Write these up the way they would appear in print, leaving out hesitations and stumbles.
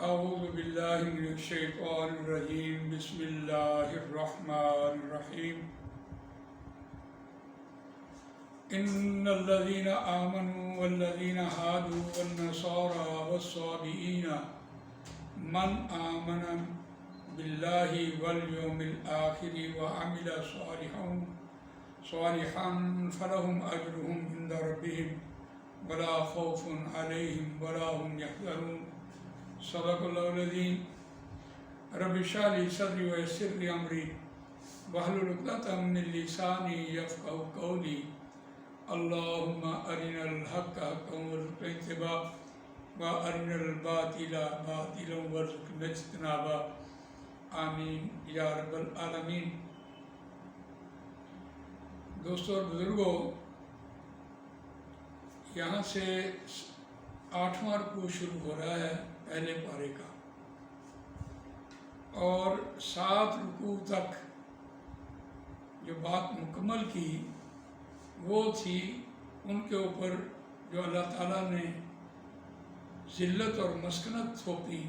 اعوذ باللہ من الشیطان الرجیم بسم اللہ الرحمن الرحیم ان الذین آمنوا والذین ہادوا والنصارى والصابئین من آمن باللہ والیوم الآخر وعمل صالحا فلہم اجرہم عند ربہم ولا خوف علیہم ولا هم يحزنون صدق اللہ العظیم رب اشرح لی صدری ویسر لی امری واحلل عقدۃ من لسانی یفقہوا قولی اللہم ارنا الحق حقا وارزقنا اتباعہ وارنا الباطل باطلا وارزقنا اجتنابہ آمین یا رب العالمین۔ دوستو اور بزرگوں، یہاں سے 8واں رکوع شروع ہو رہا ہے پہلے پارے کا، اور 7 رکوع تک جو بات مکمل کی وہ تھی ان کے اوپر جو اللہ تعالیٰ نے ذلت اور مسکنت تھوپی،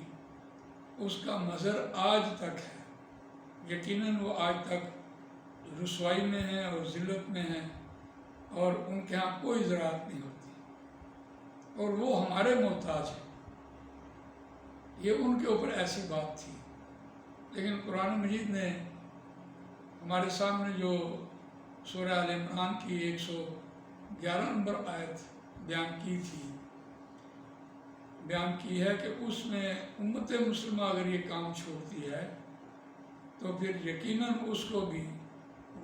اس کا مظہر آج تک ہے۔ یقیناً وہ آج تک رسوائی میں ہیں اور ذلت میں ہیں، اور ان کے ہاں کوئی زراعت نہیں ہوتی، اور وہ ہمارے محتاج ہیں۔ یہ ان کے اوپر ایسی بات تھی، لیکن قرآن مجید نے ہمارے سامنے جو سورہ آل عمران کی 111 نمبر آیت بیان کی ہے کہ اس میں امت مسلمہ اگر یہ کام چھوڑتی ہے تو پھر یقیناً اس کو بھی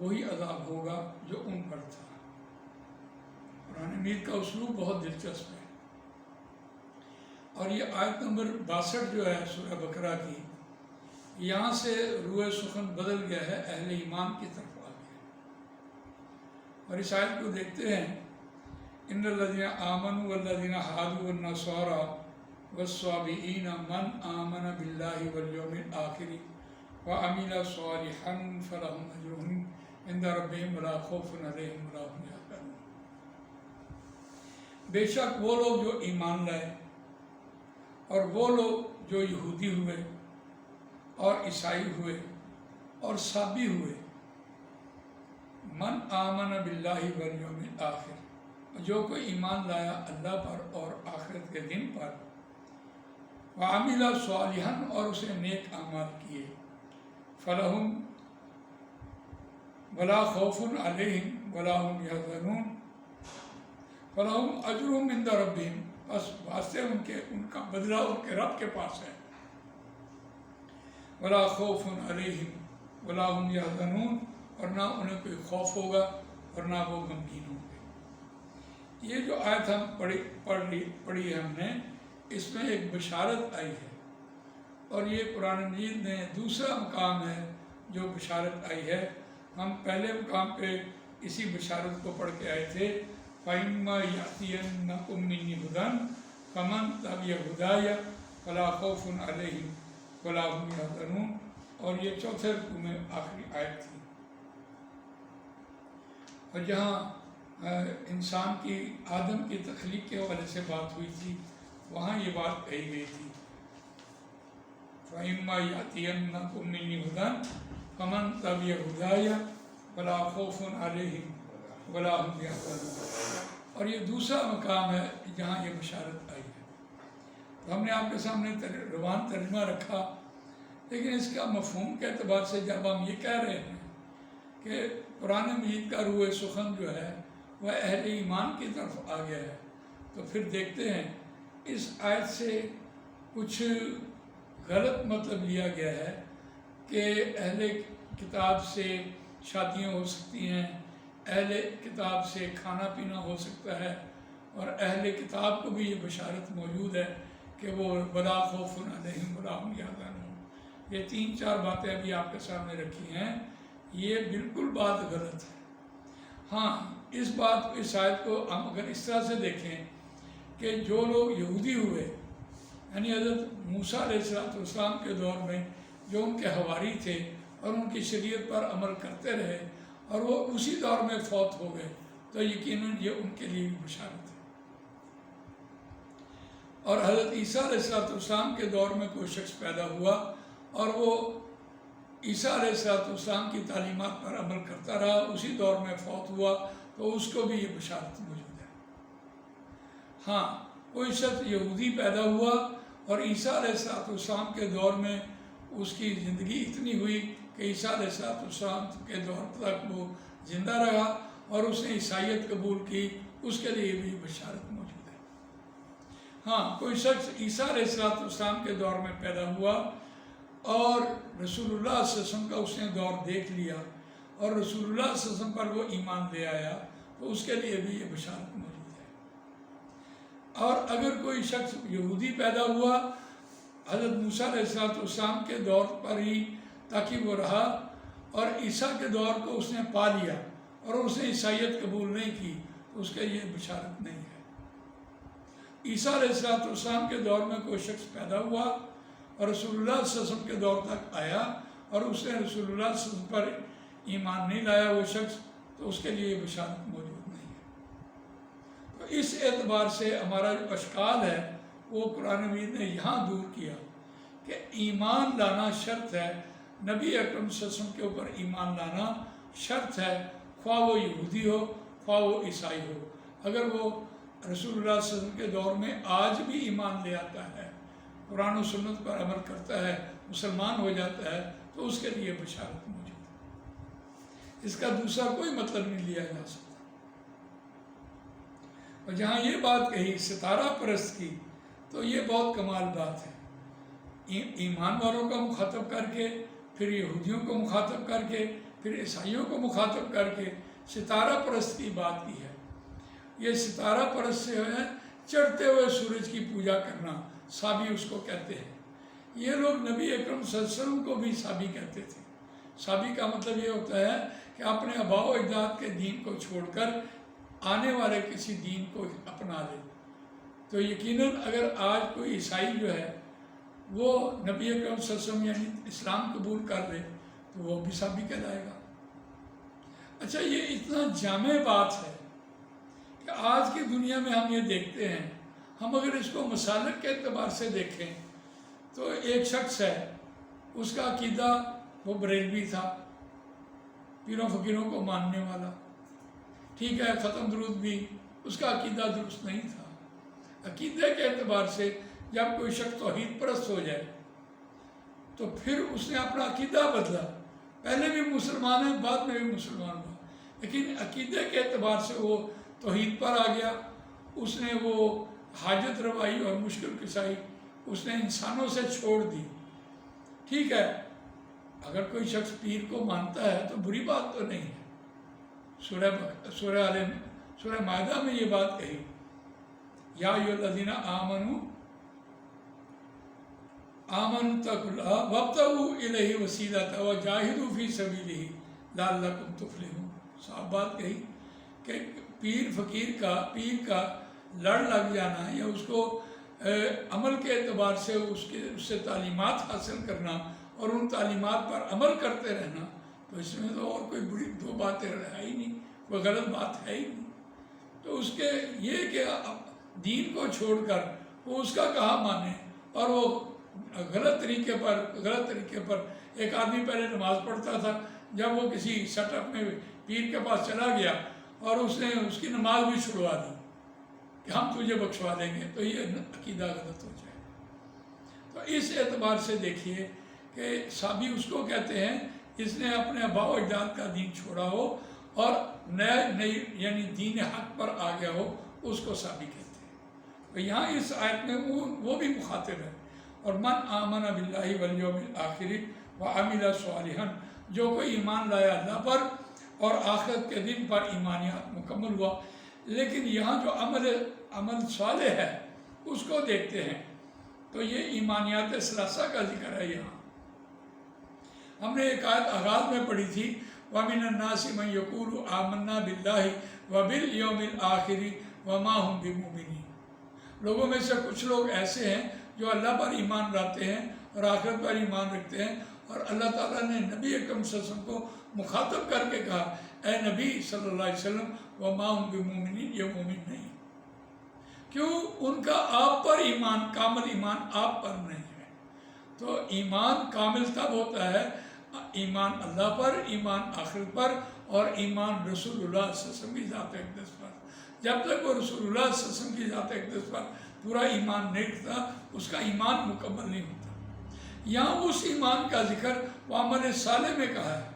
وہی عذاب ہوگا جو ان پر تھا۔ قرآن مجید کا اسلوب بہت دلچسپ ہے، اور یہ آیت نمبر 62 جو ہے سورہ بقرہ کی، یہاں سے روح سخن بدل گیا ہے، اہل ایمان کی طرف آ گیا۔ اور اس آیت کو دیکھتے ہیں، ان الذین آمنوا والذین ہادوا والنصارى والصابئین من آمن باللہ والیوم الآخر وعمل صالحا فلہم اجرہم عند ربہم ولا خوف علیہم ولا هم یحزنون۔ بے شک وہ لوگ جو ایمان لائے، اور وہ لوگ جو یہودی ہوئے اور عیسائی ہوئے اور صابی ہوئے، من آمن باللہ والیوم الآخر، جو کوئی ایمان لایا اللہ پر اور آخرت کے دن پر، وعمل صالحا، اور اسے نیک اعمال کیے، فلہم ولا خوف علیہم ولا هم یحزنون، فلہم اجرہم عند ربہم، بس واسطے ان کا بدلہ ان کے رب کے پاس ہے، ولا خوف علیہم ولا هم یحزنون، اور نہ انہیں کوئی خوف ہوگا اور نہ وہ غمگین ہوں گے۔ یہ جو آیت ہم پڑھی ہے ہم نے، اس میں ایک بشارت آئی ہے، اور یہ قرآن مجید میں دوسرا مقام ہے جو بشارت آئی ہے۔ ہم پہلے مقام پہ اسی بشارت کو پڑھ کے آئے تھے، فَإِمَّا يَأْتِيَنَّكُم مِّنِّي هُدًى فَمَن تَبِعَ هُدَايَ فَلَا خَوْفٌ عَلَيْهِمْ وَلَا هُمْ يَحْزَنُونَ، اور یہ چوتھے رکوع میں آخری آیت تھی، اور جہاں انسان کی آدم کی تخلیق کے حوالے سے بات ہوئی تھی، وہاں یہ بات کہی گئی تھی، فَإِمَّا يَأْتِيَنَّكُم مِّنِّي هُدًى فَمَن تَبِعَ هُدَايَ فَلَا خَوْفٌ عَلَيْهِمْ وَلَا هُمْ يَحْزَنُونَ، اور یہ دوسرا مقام ہے جہاں یہ بشارت آئی ہے۔ تو ہم نے آپ کے سامنے روان ترجمہ رکھا، لیکن اس کا مفہوم کے اعتبار سے جب ہم یہ کہہ رہے ہیں کہ قرآن مجید کا روح سخن جو ہے وہ اہل ایمان کی طرف آ گیا ہے، تو پھر دیکھتے ہیں اس آیت سے کچھ غلط مطلب لیا گیا ہے کہ اہل کتاب سے شادیاں ہو سکتی ہیں، اہل کتاب سے کھانا پینا ہو سکتا ہے، اور اہل کتاب کو بھی یہ بشارت موجود ہے کہ وہ ولا خوف علیہم ولا هم یحزنون۔ یہ 3-4 باتیں ابھی آپ کے سامنے رکھی ہیں، یہ بالکل بات غلط ہے۔ ہاں، اس آیت کو ہم اگر اس طرح سے دیکھیں کہ جو لوگ یہودی ہوئے، یعنی حضرت موسیٰ علیہ السلام کے دور میں جو ان کے حواری تھے اور ان کی شریعت پر عمل کرتے رہے، اور وہ اسی دور میں فوت ہو گئے، تو یقیناً یہ ان کے لیے بھی بشارت ہے۔ اور حضرت عیسیٰ علیہ السلام کے دور میں کوئی شخص پیدا ہوا اور وہ عیسیٰ علیہ السلام کی تعلیمات پر عمل کرتا رہا، اسی دور میں فوت ہوا، تو اس کو بھی یہ بشارت موجود ہے۔ ہاں، کوئی شخص یہودی پیدا ہوا اور عیسیٰ علیہ السلام کے دور میں اس کی زندگی اتنی ہوئی کہ عیسیٰ علیہ السلام کے دور تک وہ زندہ رہا اور اس نے عیسائیت قبول کی، اس کے لیے بھی بشارت موجود ہے۔ ہاں، کوئی شخص عیسیٰ علیہ السلام کے دور میں پیدا ہوا اور رسول اللہ صلی اللہ علیہ وسلم کا اس نے دور دیکھ لیا اور رسول اللہ صلی اللہ علیہ وسلم پر وہ ایمان لے آیا، تو اس کے لیے بھی یہ بشارت موجود ہے۔ اور اگر کوئی شخص یہودی پیدا ہوا حضرت موسیٰ علیہ السلام کے دور پر ہی تاکہ وہ رہا اور عیسیٰ کے دور کو اس نے پا لیا اور اس نے عیسائیت قبول نہیں کی، تو اس کے یہ بشارت نہیں ہے۔ عیسیٰ علیہ السلام کے دور میں کوئی شخص پیدا ہوا اور رسول اللہ صلی اللہ علیہ وسلم کے دور تک آیا اور اس نے رسول اللہ صلی اللہ علیہ وسلم پر ایمان نہیں لایا وہ شخص، تو اس کے لیے یہ بشارت موجود نہیں ہے۔ تو اس اعتبار سے ہمارا جو اشکال ہے وہ قرآن مجید نے یہاں دور کیا کہ ایمان لانا شرط ہے، نبی اکرم صلی اللہ علیہ وسلم کے اوپر ایمان لانا شرط ہے، خواہ وہ یہودی ہو خواہ وہ عیسائی ہو۔ اگر وہ رسول اللہ صلی اللہ علیہ وسلم کے دور میں آج بھی ایمان لے آتا ہے، قرآن و سنت پر عمل کرتا ہے، مسلمان ہو جاتا ہے، تو اس کے لیے بشارت موجود ہے۔ اس کا دوسرا کوئی مطلب نہیں لیا جا سکتا۔ اور جہاں یہ بات کہی ستارہ پرست کی، تو یہ بہت کمال بات ہے۔ ایمان والوں کا مخاطب کر کے، پھر یہودیوں کو مخاطب کر کے، پھر عیسائیوں کو مخاطب کر کے ستارہ پرست کی بات کی ہے۔ یہ ستارہ پرست سے ہے چڑھتے ہوئے سورج کی پوجا کرنا، صابی اس کو کہتے ہیں۔ یہ لوگ نبی اکرم صلی اللہ علیہ وسلم کو بھی صابی کہتے تھے۔ صابی کا مطلب یہ ہوتا ہے کہ اپنے آباء و اجداد کے دین کو چھوڑ کر آنے والے کسی دین کو اپنا لے۔ تو یقیناً اگر آج کوئی عیسائی جو ہے وہ نبی اکرم صلی اللہ علیہ وسلم یعنی اسلام قبول کر لے، تو وہ بھی صابی کہلائے گا۔ اچھا، یہ اتنا جامع بات ہے کہ آج کی دنیا میں ہم یہ دیکھتے ہیں، ہم اگر اس کو مسالک کے اعتبار سے دیکھیں تو ایک شخص ہے، اس کا عقیدہ وہ بریلوی تھا، پیروں فقیروں کو ماننے والا، ٹھیک ہے، ختم درود بھی اس کا عقیدہ درست نہیں تھا۔ عقیدے کے اعتبار سے جب کوئی شخص توحید پرست ہو جائے تو پھر اس نے اپنا عقیدہ بدلا، پہلے بھی مسلمان ہے بعد میں بھی مسلمان ہوا، لیکن عقیدے کے اعتبار سے وہ توحید پر آ گیا۔ اس نے وہ حاجت روائی اور مشکل کشائی اس نے انسانوں سے چھوڑ دی۔ ٹھیک ہے، اگر کوئی شخص پیر کو مانتا ہے تو بری بات تو نہیں ہے۔ سورہ مائدہ میں یہ بات کہی، یا ایھا الذین آمنوا اتقوا اللہ وابتغوا الیہ الوسیلۃ وجاہدوا فی سبیلہ لعلکم تفلحون۔ صاحب بات کہی کہ پیر کا لڑ لگ جانا یا اس کو عمل کے اعتبار سے اس سے تعلیمات حاصل کرنا اور ان تعلیمات پر عمل کرتے رہنا، تو اس میں تو اور کوئی بری دو باتیں ہے ہی نہیں، کوئی غلط بات ہے ہی نہیں۔ تو اس کے یہ کہ دین کو چھوڑ کر وہ اس کا کہا مانے اور وہ غلط طریقے پر ایک آدمی پہلے نماز پڑھتا تھا، جب وہ کسی سیٹ اپ میں پیر کے پاس چلا گیا اور اس نے اس کی نماز بھی چھڑوا دی کہ ہم تجھے بخشوا دیں گے، تو یہ عقیدہ غلط ہو جائے۔ تو اس اعتبار سے دیکھیے کہ صابی اس کو کہتے ہیں جس نے اپنے آباء و اجداد کا دین چھوڑا ہو اور نئی یعنی دین حق پر آ گیا ہو، اس کو صابی کہتے ہیں۔ تو یہاں اس آیت میں وہ بھی مخاطب ہے۔ اور من آمن باللہ والیوم الآخر وعمل صالحا، جو کوئی ایمان لایا اللہ پر اور آخرت کے دن پر ایمانیات مکمل ہوا۔ لیکن یہاں جو عمل صالح ہے اس کو دیکھتے ہیں، تو یہ ایمانیات ثلاثہ کا ذکر ہے۔ یہاں ہم نے ایک آیت آغاز میں پڑھی تھی، وَمِنَ النَّاسِ مَن يَقُولُ آمَنَّا بِاللَّهِ وَبِالْيَوْمِ الْآخِرِ وَمَا هُمْ بِمُؤْمِنِينَ۔ لوگوں میں سے کچھ لوگ ایسے ہیں جو اللہ پر ایمان لاتے ہیں اور آخرت پر ایمان رکھتے ہیں، اور اللہ تعالیٰ نے نبی اکرم صلی اللہ علیہ وسلم کو مخاطب کر کے کہا، اے نبی صلی اللہ علیہ وسلم وَمَا هُمْ بِمُؤْمِنِينَ، یہ مومن نہیں۔ کیوں؟ ان کا آپ پر ایمان، کامل ایمان آپ پر نہیں ہے۔ تو ایمان کامل تب ہوتا ہے ایمان اللہ پر، ایمان آخرت پر، اور ایمان رسول اللہ صلی اللہ علیہ وسلم کی ذات اقدس پر۔ جب تک وہ رسول اللہ صلی اللہ علیہ وسلم کی ذات اقدس پر پورا ایمان نہیں رکھتا، اس کا ایمان مکمل نہیں ہوتا۔ یہاں اس ایمان کا ذکر وہ عمل صالح میں کہا ہے۔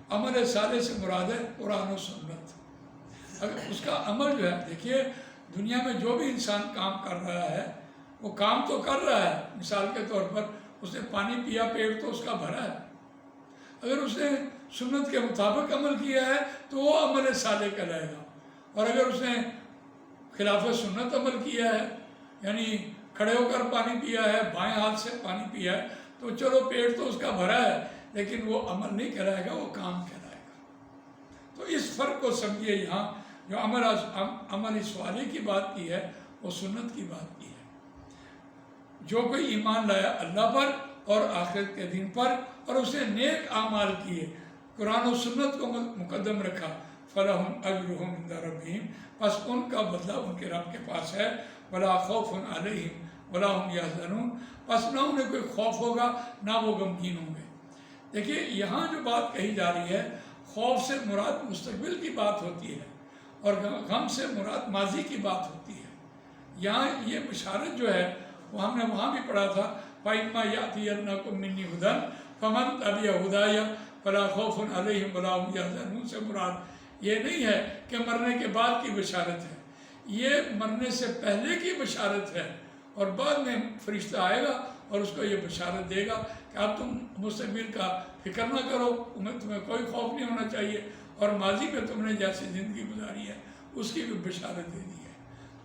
عمل صالح سے مراد ہے قرآن و سنت۔ اگر اس کا عمل جو ہے، دیکھیے دنیا میں جو بھی انسان کام کر رہا ہے وہ کام تو کر رہا ہے۔ مثال کے طور پر اس نے پانی پیا، پیٹ تو اس کا بھرا ہے۔ اگر اس نے سنت کے مطابق عمل کیا ہے تو وہ عمل صالح کہلائے گا، اور اگر اس نے خلاف سنت عمل کیا ہے، یعنی کھڑے ہو کر پانی پیا ہے، بائیں ہاتھ سے پانی پیا ہے، تو چلو پیٹ تو اس کا بھرا ہے لیکن وہ عمل نہیں کہلائے گا، وہ کام کہلائے گا۔ تو اس فرق کو سمجھیے۔ یہاں جو عمل صالح کی بات کی ہے وہ سنت کی بات کی ہے۔ جو کوئی ایمان لایا اللہ پر اور آخرت کے دن پر، اور اس نے نیک اعمال کیے، قرآن و سنت کو مقدم رکھا، فَلَهُمْ أَجْرُهُمْ عِنْدَ رَبِّهِمْ، پس ان کا بدلہ ان کے رب کے پاس ہے۔ وَلَا خَوْفٌ عَلَيْهِمْ وَلَا هُمْ يَحْزَنُونَ، پس نہ انہیں کوئی خوف ہوگا نہ وہ غمگین ہوں گے۔ دیکھیے یہاں جو بات کہی جا رہی ہے، خوف سے مراد مستقبل کی بات ہوتی ہے اور غم سے مراد ماضی کی بات ہوتی ہے۔ یہاں یہ بشارت جو ہے وہ ہم نے وہاں بھی پڑھا تھا، فَإِمَّا يَأْتِيَنَّكُم مِّنِّي هُدًى فَمَن تَبِعَ هُدَايَ فَلَا خَوْفٌ عَلَيْهِمْ وَلَا هُمْ يَحْزَنُونَ سے مراد یہ نہیں ہے کہ مرنے کے بعد کی بشارت ہے، یہ مرنے سے پہلے کی بشارت ہے، اور بعد میں فرشتہ آئے گا اور اس کو یہ بشارت دے گا کہ اب تم مستقبل کا فکر نہ کرو، تمہیں کوئی خوف نہیں ہونا چاہیے، اور ماضی میں تم نے جیسی زندگی گزاری ہے اس کی بھی بشارت دے دی ہے۔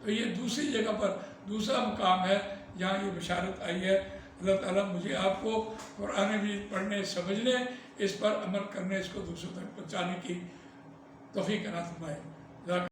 تو یہ دوسری جگہ پر دوسرا مقام ہے جہاں یہ بشارت آئی ہے۔ اللہ تعالیٰ مجھے آپ کو قرآن مجید پڑھنے، سمجھنے، اس پر عمل کرنے، اس کو دوسروں تک پہنچانے کی توفیق عطا فرمائے۔